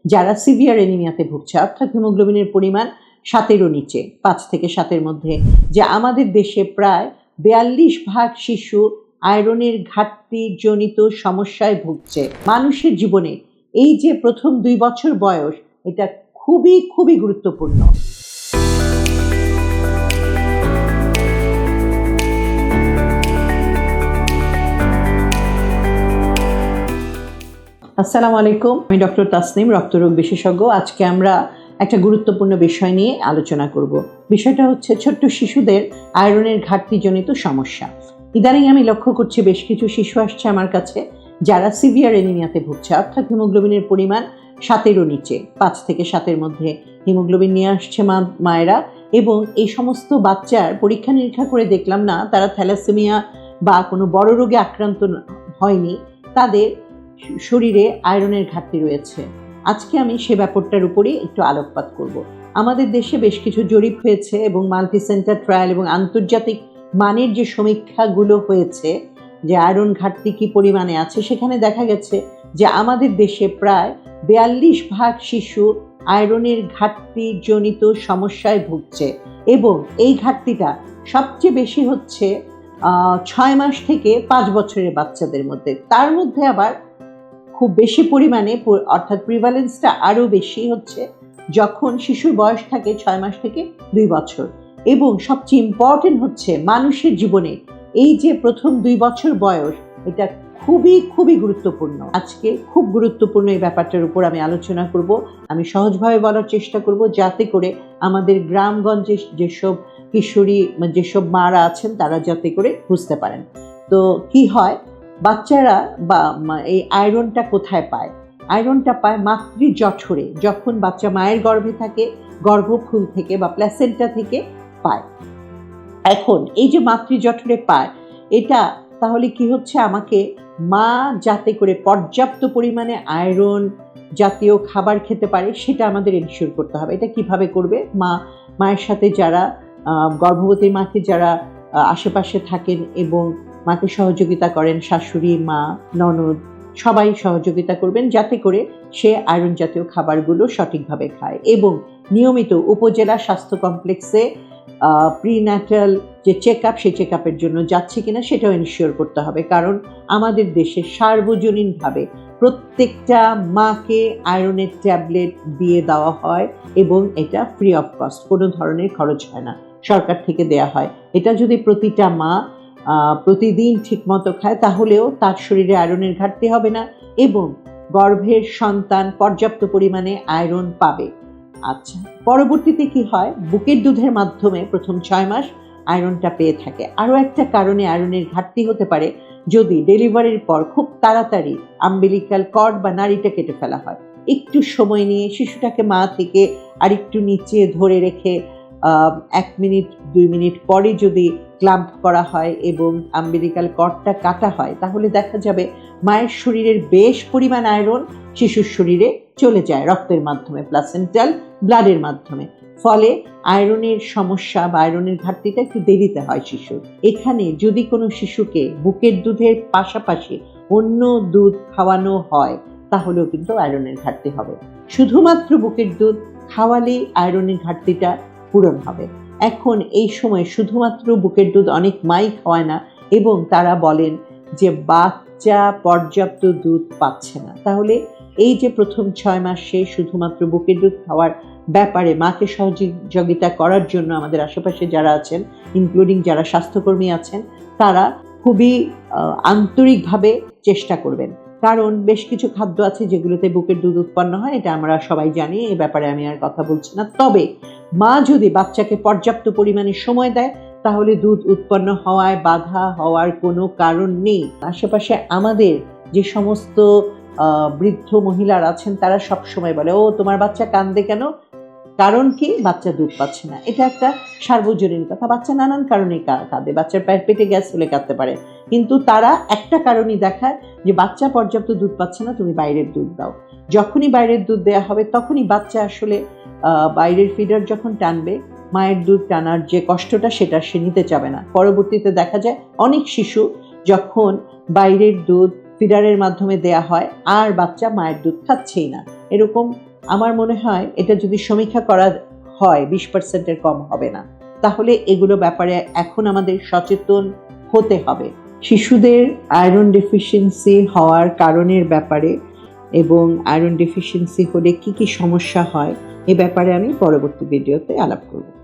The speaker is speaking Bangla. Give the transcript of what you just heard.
যারা সিভিয়ার এনিমিয়াতে ভুগছে, অর্থাৎ হিমোগ্লোবিনের পরিমাণ 7-এরও নিচে, 5 থেকে 7-এর মধ্যে, যে আমাদের দেশে প্রায় 42% শিশু আয়রনের ঘাটতিজনিত সমস্যায় ভুগছে। মানুষের জীবনে এই যে প্রথম 2 বছর বয়স, এটা খুবই খুবই গুরুত্বপূর্ণ। আসসালামু আলাইকুম, আমি ডক্টর তাসনিম, রক্তরোগ বিশেষজ্ঞ। আজকে আমরা একটা গুরুত্বপূর্ণ বিষয় নিয়ে আলোচনা করব। বিষয়টা হচ্ছে ছোট্ট শিশুদের আয়রনের ঘাটতিজনিত সমস্যা। ইদানিং আমি লক্ষ্য করছি বেশ কিছু শিশু আসছে আমার কাছে যারা সিভিয়ার এনিমিয়াতে ভুগছে, অর্থাৎ হিমোগ্লোবিনের পরিমাণ 7-এরও নিচে, 5 থেকে 7-এর মধ্যে হিমোগ্লোবিন নিয়ে আসছে মায়েরা। এবং এই সমস্ত বাচ্চার পরীক্ষা নিরীক্ষা করে দেখলাম না তারা থ্যালাসেমিয়া বা কোনো বড় রোগে আক্রান্ত হয়নি, তাদের শরীরে আয়রনের ঘাটতি রয়েছে। আজকে আমি সে ব্যাপারটার উপরেই একটু আলোকপাত করব। আমাদের দেশে বেশ কিছু জরিপ হয়েছে এবং মাল্টি সেন্টার ট্রায়াল এবং আন্তর্জাতিক মানের যে সমীক্ষাগুলো হয়েছে যে আয়রন ঘাটতি কী পরিমাণে আছে, সেখানে দেখা গেছে যে আমাদের দেশে প্রায় 42% শিশু আয়রনের ঘাটতিজনিত সমস্যায় ভুগছে এবং এই ঘাটতিটা সবচেয়ে বেশি হচ্ছে 6 মাস থেকে 5 বছরের বাচ্চাদের মধ্যে। তার মধ্যে আবার খুব বেশি পরিমাণে, অর্থাৎ প্রিভ্যালেন্সটা আরও বেশি হচ্ছে যখন শিশুর বয়স থাকে 6 মাস থেকে 2 বছর। এবং সবচেয়ে ইম্পর্টেন্ট হচ্ছে মানুষের জীবনে এই যে প্রথম 2 বছর বয়স, এটা খুবই খুবই গুরুত্বপূর্ণ। আজকে খুব গুরুত্বপূর্ণ এই ব্যাপারটার উপর আমি আলোচনা করব। আমি সহজভাবে বলার চেষ্টা করব যাতে করে আমাদের গ্রামগঞ্জে যেসব কিশোরী, যেসব মারা আছেন তারা যাতে করে বুঝতে পারেন। তো কি হয়, বাচ্চারা বা এই আয়রনটা কোথায় পায়? আয়রনটা পায় মাতৃজঠরে, যখন বাচ্চা মায়ের গর্ভে থাকে, গর্ভফুল থেকে বা প্ল্যাসেন্টা থেকে পায়। এখন এই যে মাতৃজঠরে পায়, এটা তাহলে কি হচ্ছে, আমাকে মা যাতে করে পর্যাপ্ত পরিমাণে আয়রন জাতীয় খাবার খেতে পারে সেটা আমাদের এনশিওর করতে হবে। এটা কিভাবে করবে? মায়ের সাথে যারা গর্ভবতী মাকে যারা আশেপাশে থাকেন এবং মাকে সহযোগিতা করেন, শাশুড়ি, মা, ননদ, সবাই সহযোগিতা করবেন যাতে করে সে আয়রন জাতীয় খাবারগুলো সঠিকভাবে খায়। এবং নিয়মিত উপজেলা স্বাস্থ্য কমপ্লেক্সে প্রিন্যাটাল যে চেক আপ, সেই চেক আপের জন্য যাচ্ছে কিনা সেটাও এনশিওর করতে হবে। কারণ আমাদের দেশে সার্বজনীনভাবে প্রত্যেকটা মাকে আয়রনের ট্যাবলেট দিয়ে দেওয়া হয় এবং এটা ফ্রি অফ কস্ট, কোনো ধরনের খরচ হয় না, সরকার থেকে দেয়া হয়। এটা যদি প্রতিটা মা প্রতিদিন ঠিকমতো খায় তাহলেও তার শরীরে আয়রনের ঘাটতি হবে না এবং গর্ভের সন্তান পর্যাপ্ত পরিমাণে আয়রন পাবে। আচ্ছা, পরবর্তীতে কি হয়, বুকের দুধের মাধ্যমে প্রথম 6 মাস আয়রনটা পেয়ে থাকে। আরও একটা কারণে আয়রনের ঘাটতি হতে পারে যদি ডেলিভারির পর খুব তাড়াতাড়ি আম্বিলিকাল কর্ড বা নাড়িটা কেটে ফেলা হয়। একটু সময় নিয়ে শিশুটাকে মা থেকে আরেকটু নিচে ধরে রেখে 1 মিনিট 2 মিনিট পরে যদি ক্লাম্প করা হয় এবং আম্বিলিকাল কর্ডটা কাটা হয়, তাহলে দেখা যাবে মায়ের শরীরের বেশ পরিমাণ আয়রন শিশুর শরীরে চলে যায় রক্তের মাধ্যমে, প্লাসেন্টাল ব্লাডের মাধ্যমে। ফলে আয়রনের সমস্যা বা আয়রনের ঘাটতিটা একটু দেরিতে হয় শিশুর। এখানে যদি কোনো শিশুকে বুকের দুধের পাশাপাশি অন্য দুধ খাওয়ানো হয় তাহলেও কিন্তু আয়রনের ঘাটতি হবে। শুধুমাত্র বুকের দুধ খাওয়ালেই আয়রনের ঘাটতিটা পূরণ হবে। এখন এই সময় শুধুমাত্র বুকের দুধ অনেক মাই খাওয়ায় না এবং তারা বলেন যে বাচ্চা পর্যাপ্ত দুধ পাচ্ছে না। তাহলে এই যে প্রথম 6 মাসে শুধুমাত্র বুকের দুধ খাওয়ার ব্যাপারে মাকে সহযোগিতা করার জন্য আমাদের আশেপাশে যারা আছেন, ইনক্লুডিং যারা স্বাস্থ্যকর্মী আছেন, তারা খুবই আন্তরিকভাবে চেষ্টা করবেন। কারণ বেশ কিছু খাদ্য আছে যেগুলোতে বুকের দুধ উৎপন্ন হয়, এটা আমরা সবাই জানি, এই ব্যাপারে আমি আর কথা বলছি না। তবে মা যদি বাচ্চাকে পর্যাপ্ত পরিমাণে সময় দেয় তাহলে দুধ উৎপন্ন হওয়ায় বাধা হওয়ার কোনো কারণ নেই। আশেপাশে আমাদের যে সমস্ত বৃদ্ধ মহিলারা আছেন তারা সব সময় বলে, ও তোমার বাচ্চা কান্দে কেন? কারণ কি? বাচ্চা দুধ পাচ্ছে না। এটা একটা সার্বজনীন কথা। বাচ্চা নানান কারণে কাঁদে, বাচ্চার পেটে গ্যাস হলে কাঁদতে পারে, কিন্তু তারা একটা কারণই দেখায় যে বাচ্চা পর্যাপ্ত দুধ পাচ্ছে না, তুমি বাইরের দুধ দাও। যখনই বাইরের দুধ দেওয়া হবে তখনই বাচ্চা আসলে বাইরের ফিডার যখন টানবে, মায়ের দুধ টানার যে কষ্টটা সেটা সে নিতে চাবে না। পরবর্তীতে দেখা যায় অনেক শিশু যখন বাইরের দুধ ফিডারের মাধ্যমে দেয়া হয় আর বাচ্চা মায়ের দুধ খাচ্ছেই না, এরকম আমার মনে হয় এটা যদি সমীক্ষা করা হয় 20%-এর কম হবে না। তাহলে এগুলো ব্যাপারে এখন আমাদের সচেতন হতে হবে। শিশুদের আয়রন ডেফিসিয়েন্সি হওয়ার কারণের ব্যাপারে এবং আয়রন ডেফিসিয়েন্সি হলে কি কি সমস্যা হয় এ ব্যাপারে আমি পরবর্তী ভিডিওতে আলাপ করব।